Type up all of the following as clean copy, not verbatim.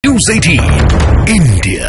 News 18 India.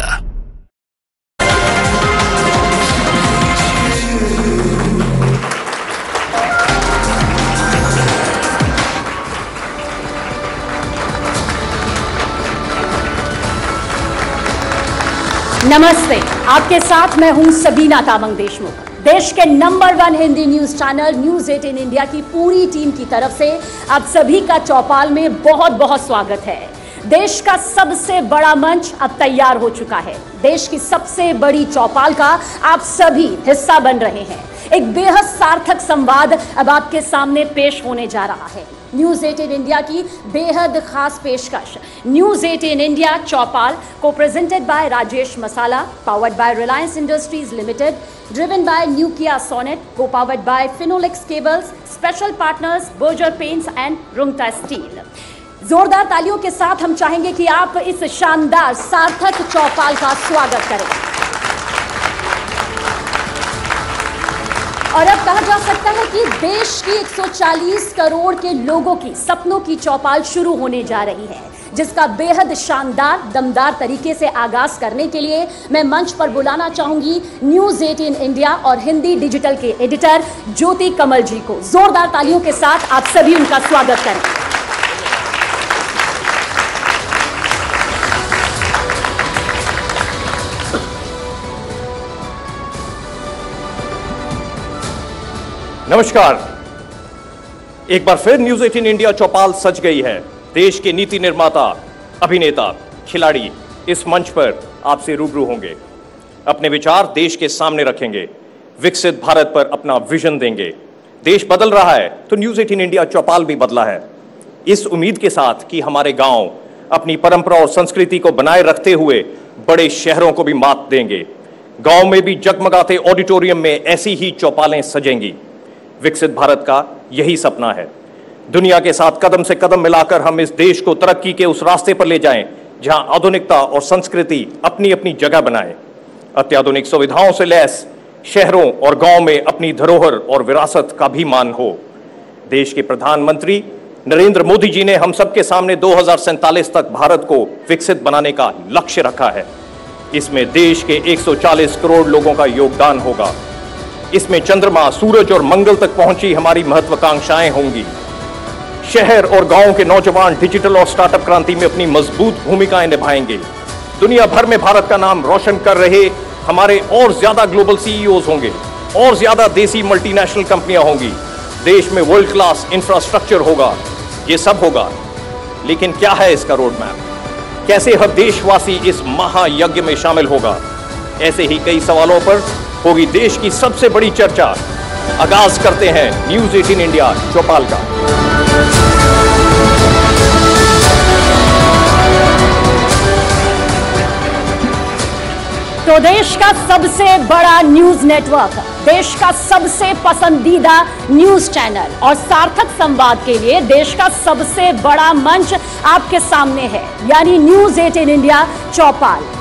नमस्ते, आपके साथ मैं हूं सबीना तामंग देशमुख। देश के number 1 Hindi news channel news 18 India की पूरी टीम की तरफ से आप सभी का चौपाल में बहुत बहुत स्वागत है। देश का सबसे बड़ा मंच अब तैयार हो चुका है। देश की सबसे बड़ी चौपाल का आप सभी हिस्सा बन रहे हैं। एक बेहद सार्थक संवाद अब आपके सामने पेश होने जा रहा है। न्यूज़ 18 इंडिया की बेहद खास पेशकश न्यूज़ 18 इंडिया चौपाल को presented by Rajesh masala, powered by Reliance industries limited, driven by new किया सोनेट, को powered by Finolex cables, special partners Berger paints and Rungta steel. जोरदार तालियों के साथ हम चाहेंगे कि आप इस शानदार सार्थक चौपाल का स्वागत करें। और अब कहा जा सकता है कि देश की 140 करोड़ के लोगों की सपनों की चौपाल शुरू होने जा रही है, जिसका बेहद शानदार दमदार तरीके से आगाज करने के लिए मैं मंच पर बुलाना चाहूंगी न्यूज़ 18 इंडिया और हिंदी डिजिटल के एडिटर ज्योति कमल जी को। जोरदार तालियों के साथ आप सभी उनका स्वागत करें। नमस्कार, एक बार फिर न्यूज़ 18 इंडिया चौपाल सज गई है। देश के नीति निर्माता, अभिनेता, खिलाड़ी इस मंच पर आपसे रूबरू होंगे, अपने विचार देश के सामने रखेंगे, विकसित भारत पर अपना विजन देंगे। देश बदल रहा है तो न्यूज़ 18 इंडिया चौपाल भी बदला है, इस उम्मीद के साथ कि हमारे गांव अपनी परंपरा और संस्कृति को बनाए रखते हुए बड़े शहरों को भी मात देंगे। गांव में भी जगमगाते ऑडिटोरियम में ऐसी ही चौपालें सजेंगी। विकसित भारत का यही सपना है। दुनिया के साथ कदम से कदम मिलाकर हम इस देश को तरक्की के उस रास्ते पर ले जाएं जहां आधुनिकता और संस्कृति अपनी अपनी जगह बनाएं। अत्याधुनिक सुविधाओं से लैस शहरों और गांव में अपनी धरोहर और विरासत का भी मान हो। देश के प्रधानमंत्री नरेंद्र मोदी जी ने हम सबके सामने 2047 तक भारत को विकसित बनाने का लक्ष्य रखा है। इसमें देश के 140 करोड़ लोगों का योगदान होगा। इसमें चंद्रमा, सूरज और मंगल तक पहुंची हमारी महत्वाकांक्षाएं होंगी। शहर और गांव के नौजवान डिजिटल और स्टार्टअप क्रांति में अपनी मजबूत भूमिकाएं निभाएंगे। दुनिया भर में भारत का नाम रोशन कर रहे हमारे और ज्यादा ग्लोबल सीईओज होंगे, और ज्यादा देसी मल्टीनेशनल कंपनियां होंगी। देश में वर्ल्ड क्लास इंफ्रास्ट्रक्चर होगा। ये सब होगा, लेकिन क्या है इसका रोड मैप? कैसे हर देशवासी इस महायज्ञ में शामिल होगा? ऐसे ही कई सवालों पर होगी देश की सबसे बड़ी चर्चा। आगाज करते हैं न्यूज़ 18 इंडिया चौपाल का। तो देश का सबसे बड़ा न्यूज नेटवर्क, देश का सबसे पसंदीदा न्यूज चैनल और सार्थक संवाद के लिए देश का सबसे बड़ा मंच आपके सामने है, यानी न्यूज़ 18 इंडिया चौपाल।